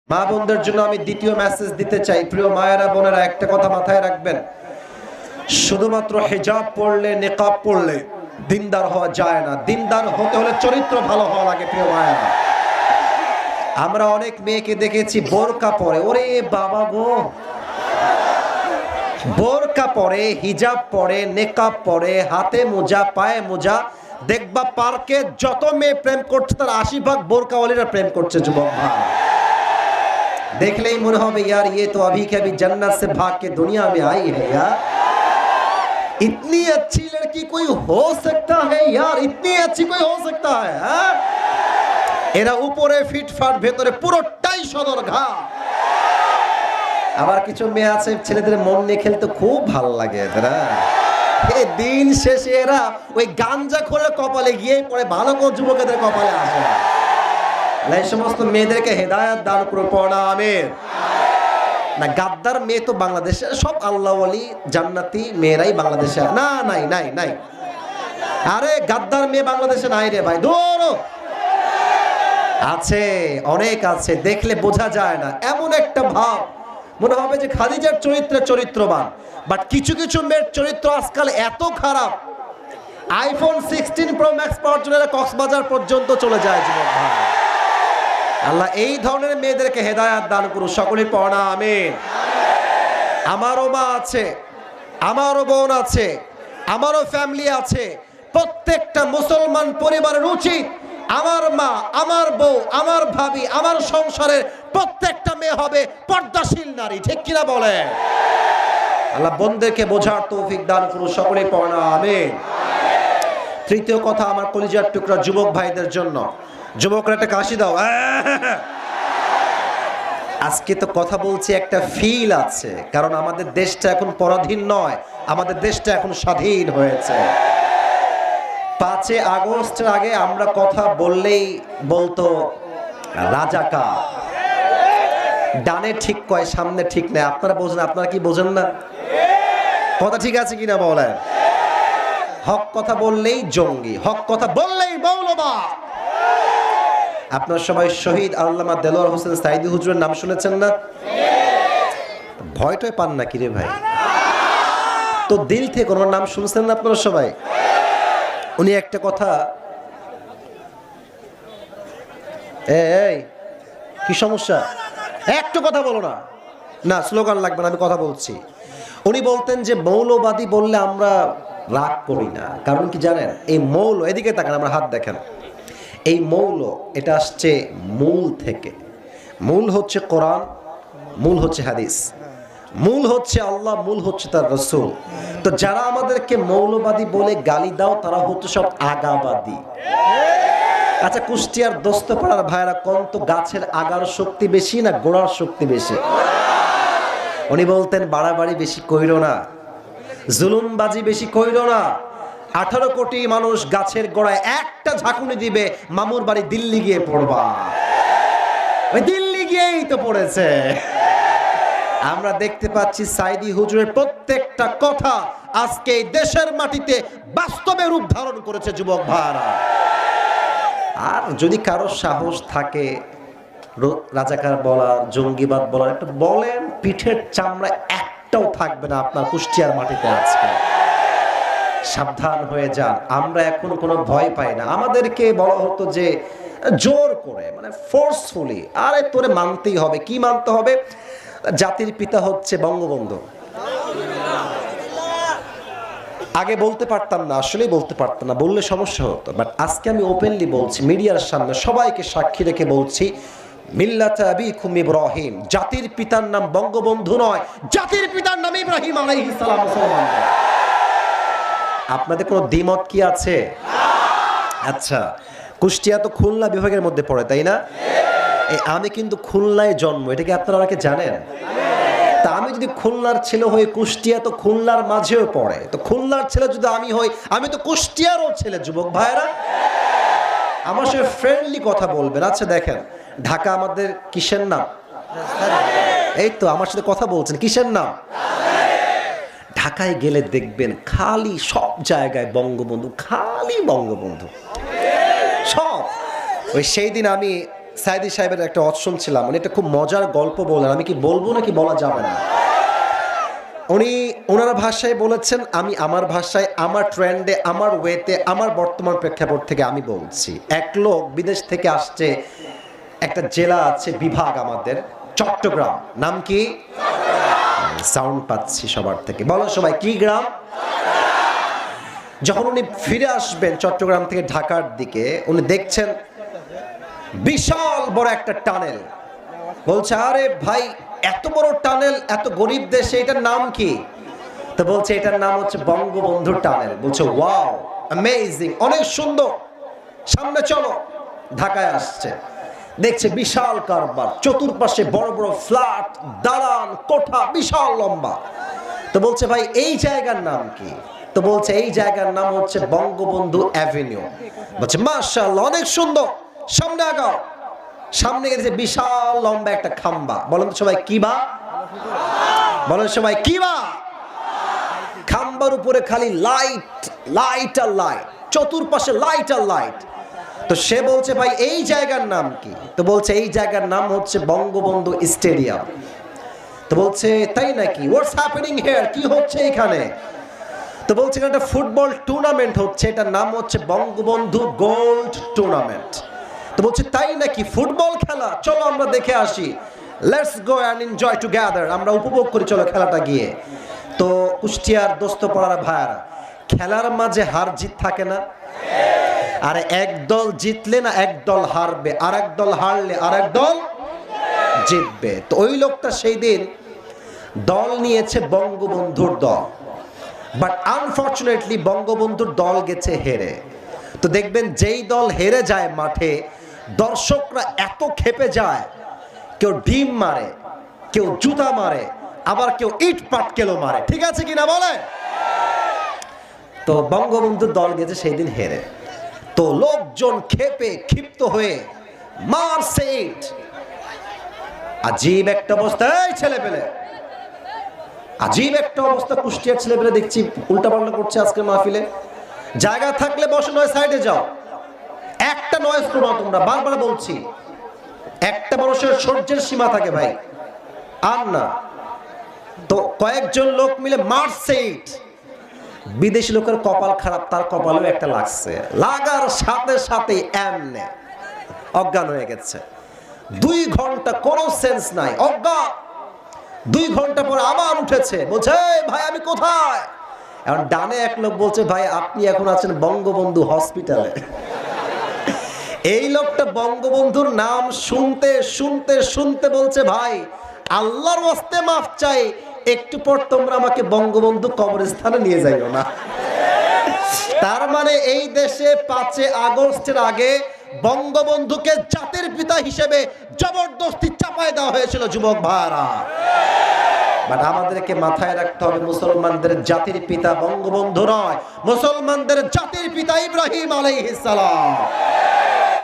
মা বোনদের জন্য আমি দ্বিতীয় মেসেজ দিতে চাই। প্রিয় মায়েরা বোনেরা, একটা কথা মাথায় রাখবেন, শুধুমাত্র হিজাব পড়লে নিকাব পড়লে দিনদার হওয়া যায় না। দিনদার হতে হলে চরিত্র ভালো হওয়া লাগে। প্রিয় মায়েরা, আমরা অনেক মেয়েকে দেখেছি বোরকা পরে, ওরে বাবা গো, বোরকা পরে, হিজাব পরে, নেকাব পরে, হাতে মোজা, পায়ে মোজা, দেখবা পার্কে যত মেয়ে প্রেম করছে তার 80% বোরকাওয়ালিরা প্রেম করছে। যুবক ভাই, देखले ही मन होवे यार ये तो अभी के अभी जन्नत से भाग के दुनिया में आई है यार। इतनी अच्छी लड़की कोई हो सकता है यार? इतनी अच्छी कोई हो सकता है? एरा ऊपरे फिटफाट भेतरे পুরোটাই সদরঘা। আবার কিছু মেয়ে আছে ছেলেদের মন নিয়ে খেলতে খুব ভালো লাগে এরা। এই দিন শেষে এরা ওই গাঞ্জা খোরে কপালে গিয়ে পড়ে, ভালো কোন যুবকদের কপালে আসে না। এই সমস্ত মেয়েদেরকে হেদায়েত দান করুন, পড়া আমিন। না, গাদ্দার মেয়ে তো বাংলাদেশে সব আল্লাহ ওয়ালি জান্নাতি মেয়েরাই বাংলাদেশে না, নাই নাই নাই। আরে গাদ্দার মেয়ে বাংলাদেশে নাই রে ভাই, দূর আছে, অনেক আছে, দেখলে বোঝা যায় না। এমন একটা ভাব মনে হবে যে খাদিজার চরিত্রে চরিত্রবান, বাট কিছু কিছু মেয়ের চরিত্র আজকাল এত খারাপ, আইফোন 16 প্রো ম্যাক্স পাওয়ার জন্য কক্সবাজার পর্যন্ত চলে যায়। যুবক ভাই, আল্লাহ এই ধরনের মেয়েদেরকে হেদায়েত দান করুন, সকলেই পড়া আমিন। আমারও মা আছে, আমারও বোন আছে, আমারও ফ্যামিলি আছে। প্রত্যেকটা মুসলমান পরিবারের উচিত আমার মা, আমার বউ, আমার ভাবি, আমার সংসারের প্রত্যেকটা মেয়ে হবে পর্দাশীল নারী। ঠিক কিনা বলে? আল্লাহ বোনদেরকে বোঝার তৌফিক দান করুন, সকলেই পড়া আমিন। তৃতীয় কথা আমার কলিজার টুকরা যুবক ভাইদের জন্য। যুবকরা একটা কাশি দাও। আজকে তো কথা বলছি, একটা ফিল আছে, কারণ আমাদের দেশটা এখন পরাধীন নয়, আমাদের দেশটা এখন স্বাধীন হয়েছে। 5 আগস্টের আগে আমরা কথা বললেই বলতো রাজাকার, ডানে ঠিক কয় সামনে ঠিক নেই। আপনারা বোঝেন? আপনারা কি বোঝেন না? কথা ঠিক আছে কিনা বলেন? হক কথা বললেই জঙ্গি, হক কথা বললেই মৌলবাদ। আপনার সবাই শহীদ আল্লামা দেলোয়ার হোসেন সাইদি হুজুরের নাম শুনেছেন না? ভয়টাই পান না কি রে ভাই? তো দিল থেকে ওনার নাম শুনছেন না আপনারা সবাই? উনি একটা কথা, এই কি সমস্যা, একটু কথা বলো না, না স্লোগান লাগবে না, আমি কথা বলছি। উনি বলতেন যে মৌলবাদী বললে আমরা রাগ করি না, কারণ কি জানেন? এই মৌল, এদিকে তাকান, আমরা হাত দেখেন, এই মৌল এটা আসছে মূল থেকে। মূল হচ্ছে কোরআন, মূল হচ্ছে হাদিস, মূল হচ্ছে আল্লাহ, মূল হচ্ছে তার রাসূল। তো যারা আমাদেরকে মৌলবাদী বলে গালি দাও তারা হচ্ছে সব আগাবাদী। আচ্ছা, কুষ্টিয়ার দোস্তপাড়ার ভাইরা কোন তো গাছের আগার শক্তি বেশি না গোড়ার শক্তি বেশি? উনি বলতেন বাড়াবাড়ি বেশি কইরো না, জুলুমবাজি বেশি কইরো না। 18 কোটি মানুষ গাছের গোড়ায় একটা ঝাঁকুনি দিবে, মামুর বাড়ি দিল্লি গিয়ে পড়বা। ওই দিল্লি গিয়েই তো পড়েছে। আমরা দেখতে পাচ্ছি সাইদি হুজুরের প্রত্যেকটা কথা আজকে এই দেশের মাটিতে বাস্তবে রূপ ধারণ করেছে। যুবক ভাইরা, আর যদি কারো সাহস থাকে রাজাকার বলার, জঙ্গিবাদ বলার, একটা বলেন, পিঠের চামড়া একটাও থাকবে না আপনার কুষ্টিয়ার মাটিতে আজকে। সাবধান হয়ে যান। আমরা এখন কোনো ভয় পাই না। আমাদেরকে বলা হতো যে জোর করে, মানে ফোর্সফুলি, আরে তোরে মানতেই হবে। কি মানতে হবে? জাতির পিতা হচ্ছে বঙ্গবন্ধু। আগে বলতে পারতাম না, আসলেই বলতে পারতাম না, বললে সমস্যা হতো, বাট আজকে আমি ওপেনলি বলছি, মিডিয়ার সামনে সবাইকে সাক্ষী রেখে বলছি, মিল্লাত আবিকুম ইব্রাহিম, জাতির পিতার নাম বঙ্গবন্ধু নয়, জাতির পিতার নাম ইব্রাহিম আলাইহিস সালাম। মুসলমান, আপনাদের কোনো দ্বিমত কি আছে? আচ্ছা, কুষ্টিয়া তো খুলনা বিভাগের মধ্যে পড়ে, তাই না? আমি কিন্তু খুলনায় জন্ম, এটা কি আপনারা অনেকে জানেন? তা আমি যদি খুলনার ছেলে হই, কুষ্টিয়া তো খুলনার মাঝেও পড়ে, তো খুলনার ছেলে যদি আমি হই, আমি তো কুষ্টিয়ারও ছেলে। যুবক ভাইরা, আমার সাথে ফ্রেন্ডলি কথা বলবেন। আচ্ছা দেখেন, ঢাকা আমাদের কিসের নাম? এই তো আমার সাথে কথা বলছেন, কিসের নাম? ঢাকায় গেলে দেখবেন খালি সব জায়গায় বঙ্গবন্ধু, খালি বঙ্গবন্ধু, সব। ওই সেই দিন আমি সাইদি সাহেবের একটা ওয়াজ শুনছিলাম, উনি একটা খুব মজার গল্প বলেন, আমি কি বলবো নাকি বলা যাবে না? উনি ওনার ভাষায় বলেছেন, আমি আমার ভাষায়, আমার ট্রেন্ডে, আমার ওয়েতে, আমার বর্তমান প্রেক্ষাপট থেকে আমি বলছি। এক লোক বিদেশ থেকে আসছে, একটা জেলা আছে, বিভাগ আমাদের চট্টগ্রাম, নাম কি? সাউন্ড পাচ্ছি সবার থেকে, বলো সবাই কি গ্রাম? যখন উনি ফিরে আসবেন চট্টগ্রাম থেকে ঢাকার দিকে, উনি দেখছেন বিশাল বড় একটা টানেল। বলছে, আরে ভাই এত বড় টানেল, এত গরিব দেশে, এটার নাম কি? তো বলছে এটার নাম হচ্ছে বঙ্গবন্ধু টানেল। বলছে ওয়াও, অ্যামেজিং, অনেক সুন্দর, সামনে চলো। ঢাকায় আসছে, দেখছে বিশাল কারবার, চতুর্পাশে বড় বড় ফ্ল্যাট, দালান, কোঠা, বিশাল লম্বা। তো বলছে ভাই এই জায়গার নাম কি? তো বলছে এই জায়গার নাম হচ্ছে বঙ্গবন্ধু অ্যাভিনিউ। বলছে মাশাআল্লাহ, অনেক সুন্দর, সামনে আগাও। সামনে গেছে বিশাল লম্বা একটা খাম্বা। বলেন তো সবাই কি বা? বলেন সবাই কি বা? খাম্বার উপরে খালি লাইট, লাইট আর লাইট, চতুর্পাশে লাইট আর লাইট। তো সে বলছে ভাই এই জায়গার নাম কি? তো বলছে এই জায়গার নাম হচ্ছে বঙ্গবন্ধু স্টেডিয়াম। তো বলছে তাই নাকি? হোয়াটস হ্যাপেনিং হিয়ার, কি হচ্ছে এখানে? তো বলছে একটা ফুটবল টুর্নামেন্ট হচ্ছে, এটার নাম হচ্ছে বঙ্গবন্ধু গোল্ড টুর্নামেন্ট। তো বলছে তাই নাকি, ফুটবল খেলা, চলো আমরা দেখে আসি, let's go and enjoy together, আমরা উপভোগ করি চলো খেলাটা গিয়ে। তো কুষ্টিয়ার দোস্ত পড়ারা ভাইয়ারা, খেলার মাঝে হার জিত থাকে না? আর এক দল জিতলে না এক দল হারবে, আর এক দল হারলে আর এক দল জিতবে। তো ওই লোকটা সেই দিন দল নিয়েছে বঙ্গবন্ধুর দল, বাট আনফরচুনেটলি বঙ্গবন্ধুর দল গেছে হেরে। তো দেখবেন যেই দল হেরে যায় মাঠে, দর্শকরা এত ক্ষেপে যায়, কেউ ডিম মারে, কেউ জুতা মারে, আবার কেউ ইট পাটকেলও মারে, ঠিক আছে কিনা বলে? তো বঙ্গবন্ধুর দল গেছে সেই দিন হেরে, তো লোকজন ক্ষেপে ক্ষিপ্ত হয়ে মারছে ইট। আজীব একটা অবস্থা, এই ছেলে পেলে, আজীব একটা অবস্থা। কুষ্টিয়ার ছেলে পেলে দেখছি উল্টাপাল্টা করছে আজকে মাহফিলে। জায়গা থাকলে বসে, নয় সাইডে যাও। একটা নয়েজ করো না তোমরা, বারবার বলছি। একটা মানুষের সহ্যের সীমা থাকে ভাই, আর না। তো কয়েকজন লোক মিলে মারছে ইট। বিদেশি লোকের কপাল খারাপ, তার কপালেও একটা লাগছে, লাগার সাথে সাথে এমনে অজ্ঞান হয়ে গেছে। 2 ঘন্টা কোনো সেন্স নাই, অজ্ঞান। 2 ঘন্টা পর আবার উঠেছে, বলছে ভাই আমি কোথায়? এখন ডানে এক লোক বলছে ভাই আপনি এখন আছেন বঙ্গবন্ধু হসপিটালে। এই লোকটা বঙ্গবন্ধুর নাম শুনতে শুনতে শুনতে বলছে ভাই আল্লাহর ওয়াস্তে মাফ চাই, একটু পর তোমরা আমাকে বঙ্গবন্ধু কবরস্থানে নিয়ে যাইও না। তার মানে এই দেশে 5 আগস্টের আগে বঙ্গবন্ধুকে জাতির পিতা হিসেবে জবরদস্তি চাপায় দেওয়া হয়েছিল যুবক ভাইরা। বাট আমাদেরকে মাথায় রাখতে হবে, মুসলমানদের জাতির পিতা বঙ্গবন্ধু নয়, মুসলমানদের জাতির পিতা ইব্রাহিম আলাইহিস সালাম।